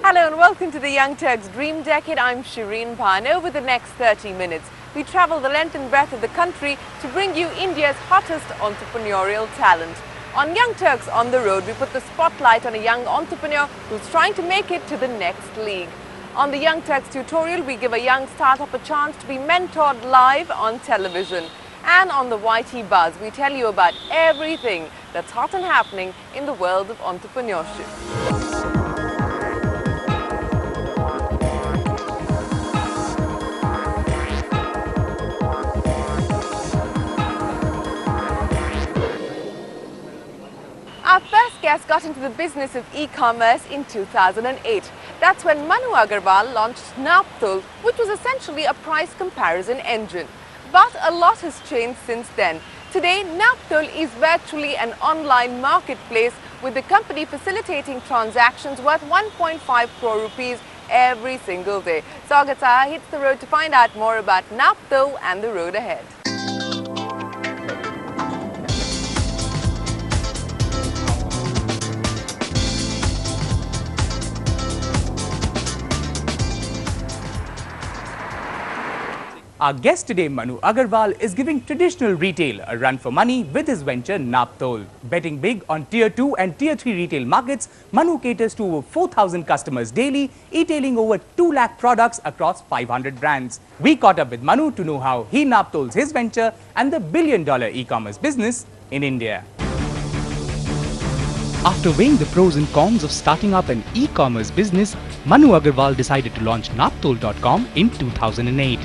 Hello and welcome to the Young Turks Dream Decade. I'm Shireen Bhan. Over the next 30 minutes, we travel the length and breadth of the country to bring you India's hottest entrepreneurial talent. On Young Turks on the Road, we put the spotlight on a young entrepreneur who's trying to make it to the next league. On the Young Turks tutorial, we give a young startup a chance to be mentored live on television. And on the YT Buzz, we tell you about everything that's hot and happening in the world of entrepreneurship. Our first guest got into the business of e-commerce in 2008. That's when Manu Agarwal launched Naaptol, which was essentially a price comparison engine. But a lot has changed since then. Today, Naaptol is virtually an online marketplace with the company facilitating transactions worth 1.5 crore rupees every single day. Sagar Saha hits the road to find out more about Naaptol and the road ahead. Our guest today, Manu Agarwal, is giving traditional retail a run for money with his venture Naaptol. Betting big on Tier 2 and Tier 3 retail markets, Manu caters to over 4,000 customers daily, e-tailing over 2 lakh products across 500 brands. We caught up with Manu to know how he Naaptols his venture and the billion-dollar e-commerce business in India. After weighing the pros and cons of starting up an e-commerce business, Manu Agarwal decided to launch Naaptol.com in 2008.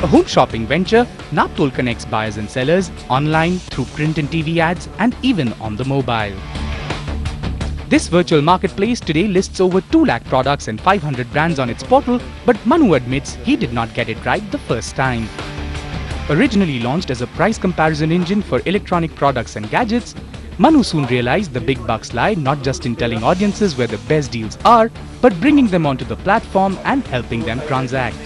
A home shopping venture, Naaptol connects buyers and sellers online, through print and TV ads, and even on the mobile. This virtual marketplace today lists over 2 lakh products and 500 brands on its portal, but Manu admits he did not get it right the first time. Originally launched as a price comparison engine for electronic products and gadgets, Manu soon realized the big bucks lie not just in telling audiences where the best deals are, but bringing them onto the platform and helping them transact.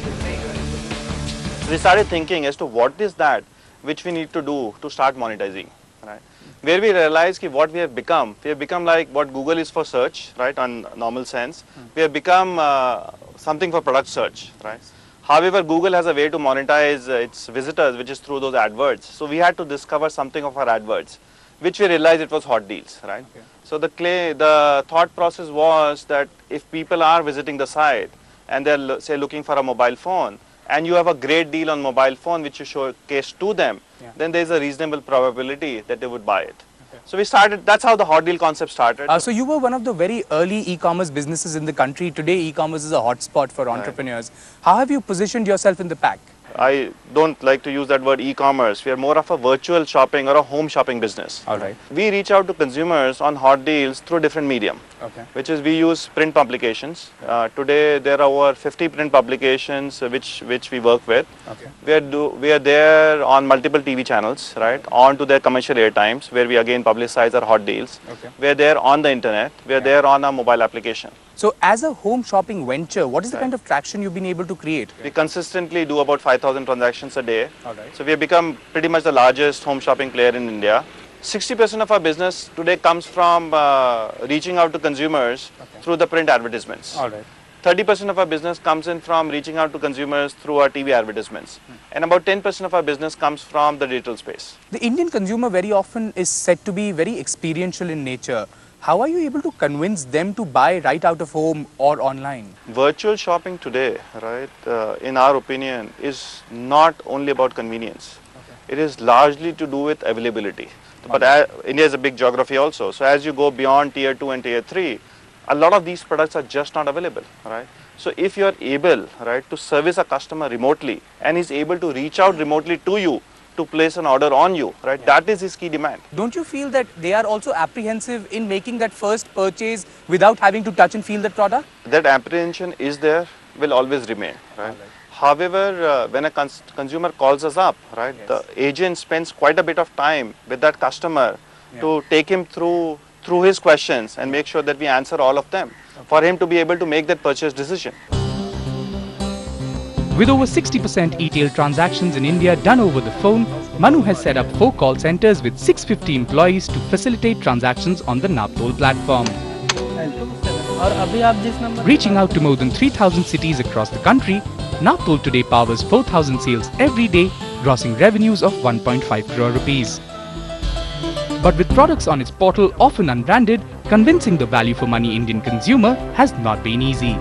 We started thinking as to what is that which we need to do to start monetizing, right? Where we realized what we have become like what Google is for search, right, on normal sense. We have become something for product search, right? However, Google has a way to monetize its visitors, which is through those AdWords. So we had to discover something of our AdWords, which we realized it was hot deals, right? Okay. So the thought process was that if people are visiting the site and they're say looking for a mobile phone, and you have a great deal on mobile phone which you showcase to them, then there is a reasonable probability that they would buy it. Okay. So we started, that's how the hot deal concept started. So you were one of the very early e-commerce businesses in the country. Today e-commerce is a hotspot for entrepreneurs. Right. How have you positioned yourself in the pack? I don't like to use that word e-commerce. We are more of a virtual shopping or a home shopping business. All right. We reach out to consumers on hot deals through different medium. Okay. Which is we use print publications. Today there are over 50 print publications which we work with. Okay. We are there on multiple TV channels, right? On to their commercial airtimes where we again publicize our hot deals. Okay. We are there on the internet. We are there on a mobile application. So as a home shopping venture, what is the kind of traction you've been able to create? We consistently do about 5,000 transactions a day. Right. So we have become pretty much the largest home shopping player in India. 60% of our business today comes from reaching out to consumers through the print advertisements. All right. 30% of our business comes in from reaching out to consumers through our TV advertisements. And about 10% of our business comes from the digital space. The Indian consumer very often is said to be very experiential in nature. How are you able to convince them to buy right out of home or online? Virtual shopping today, right, in our opinion, is not only about convenience. Okay. It is largely to do with availability. But India is a big geography also. So as you go beyond Tier 2 and Tier 3, a lot of these products are just not available, right? So if you are able, right, to service a customer remotely and is able to reach out remotely to you, to place an order on you, right? Yeah. That is his key demand. Don't you feel that they are also apprehensive in making that first purchase without having to touch and feel the product? That apprehension is there, will always remain, right? However, when a consumer calls us up, right, the agent spends quite a bit of time with that customer to take him through his questions and make sure that we answer all of them for him to be able to make that purchase decision. With over 60% e-tail transactions in India done over the phone, Manu has set up 4 call centers with 650 employees to facilitate transactions on the Naaptol platform. और अभी आप जिस number Reaching out to more than 3,000 cities across the country, Naptol today powers 4,000 sales every day, grossing revenues of 1.5 crore rupees. But with products on its portal often unbranded, convincing the value for money Indian consumer has not been easy.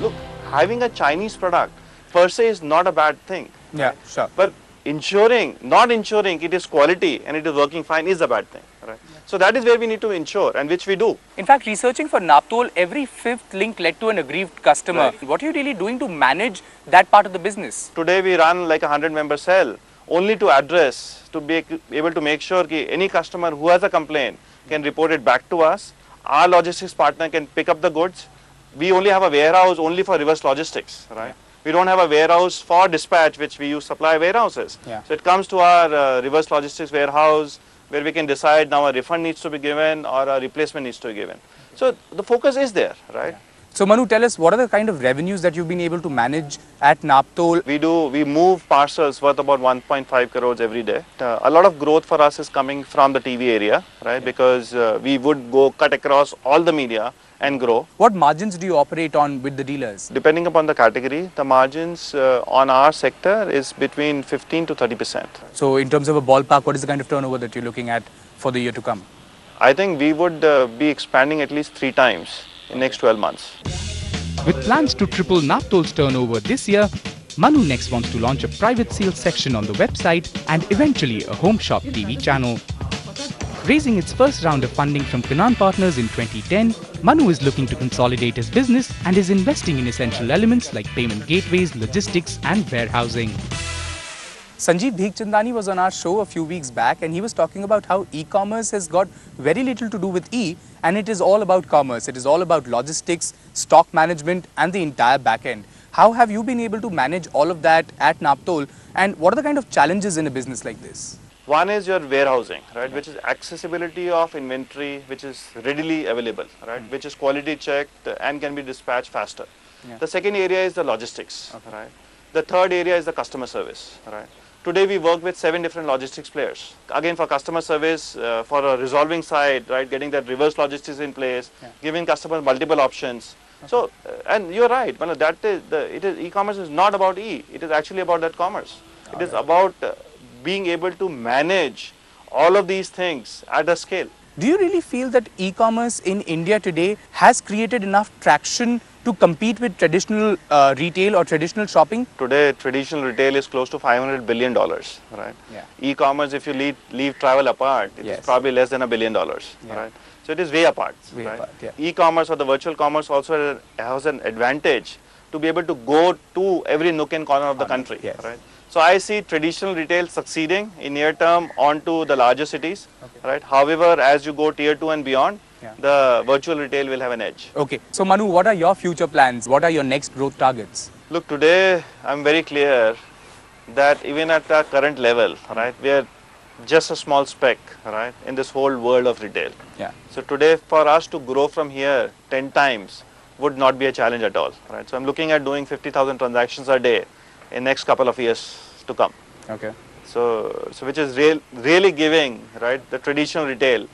Look, having a Chinese product per se is not a bad thing. Yeah, sure. But not ensuring it is quality and it is working fine is a bad thing. Right? So that is where we need to ensure, and which we do. In fact, researching for Naptol, every fifth link led to an aggrieved customer. Right. What are you really doing to manage that part of the business? Today we run like a 100-member cell only to address, to be able to make sure that any customer who has a complaint can report it back to us. Our logistics partner can pick up the goods. We only have a warehouse only for reverse logistics, right? We don't have a warehouse for dispatch, which we use supply warehouses. Yeah. So it comes to our reverse logistics warehouse where we can decide now a refund needs to be given or a replacement needs to be given. So the focus is there, right? So Manu, tell us, what are the kind of revenues that you've been able to manage at Naptol? We move parcels worth about 1.5 crores every day. A lot of growth for us is coming from the TV area, right? Because we would go cut across all the media and grow. What margins do you operate on with the dealers? Depending upon the category, the margins on our sector is between 15 to 30%. So in terms of a ballpark, what is the kind of turnover that you're looking at for the year to come? I think we would be expanding at least 3 times in next 12 months. With plans to triple Naptol's turnover this year, Manu next wants to launch a private sales section on the website and eventually a home shop TV channel. Raising its first round of funding from Kanan Partners in 2010, Manu is looking to consolidate his business and is investing in essential elements like payment gateways, logistics and warehousing. Sanjeev Bhikchandani was on our show a few weeks back and he was talking about how e-commerce has got very little to do with E and it is all about commerce. It is all about logistics, stock management and the entire back end. How have you been able to manage all of that at Naptol and what are the kind of challenges in a business like this? One is your warehousing, right, which is accessibility of inventory, which is readily available, right, which is quality checked and can be dispatched faster. Yeah. The second area is the logistics, right. The third area is the customer service, right. Today we work with 7 different logistics players. Again, for customer service, for a resolving side, right, getting that reverse logistics in place, giving customers multiple options. So, and you're right, that is e-commerce is not about E, it is actually about that commerce. It is about being able to manage all of these things at a scale. Do you really feel that e-commerce in India today has created enough traction to compete with traditional retail or traditional shopping? Today, traditional retail is close to $500 billion, right? Yeah. E-commerce, if you leave travel apart, it's probably less than $1 billion, right? So it is way apart, right? E-commerce or the virtual commerce also has an advantage to be able to go to every nook and corner of the country, right? So I see traditional retail succeeding in near term onto the larger cities, right? However, as you go tier 2 and beyond, the virtual retail will have an edge. Okay. So Manu, what are your future plans? What are your next growth targets? Look, today I'm very clear that even at the current level, right, we are just a small speck, right, in this whole world of retail. Yeah. So today for us to grow from here 10 times would not be a challenge at all, right? So I'm looking at doing 50,000 transactions a day in next couple of years to come. Okay. So which is really giving, right, the traditional retail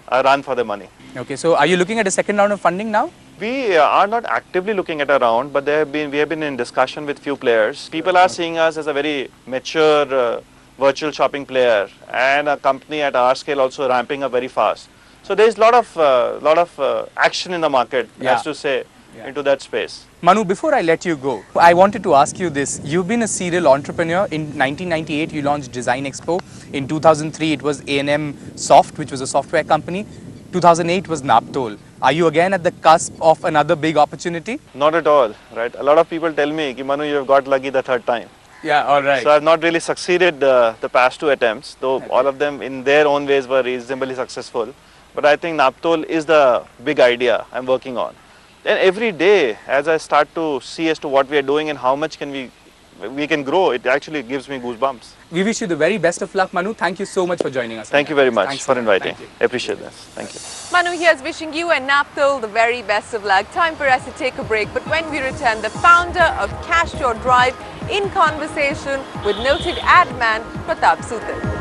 a run for the money. Okay. So are you looking at a second round of funding now? We are not actively looking at a round, but we have been in discussion with few players. People are seeing us as a very mature virtual shopping player and a company at our scale also ramping up very fast. So there is a lot of action in the market, as to say, into that space. Manu, before I let you go, I wanted to ask you this. You've been a serial entrepreneur. In 1998, you launched Design Expo. In 2003, it was A&M Soft, which was a software company. 2008 was Naptol. Are you again at the cusp of another big opportunity? Not at all, right? A lot of people tell me, Manu, you have got lucky the third time. Yeah, all right. So I've not really succeeded the past 2 attempts, though all of them in their own ways were reasonably successful. But I think Naptol is the big idea I'm working on. And every day, as I start to see as to what we are doing and how much we can grow, it actually gives me goosebumps. We wish you the very best of luck, Manu. Thank you so much for joining us. Thank you very much for inviting. I appreciate that. Thank you. Manu here is wishing you and Naptol the very best of luck. Time for us to take a break, but when we return, the founder of Cash Your Drive in conversation with noted ad man Pratap Sutal.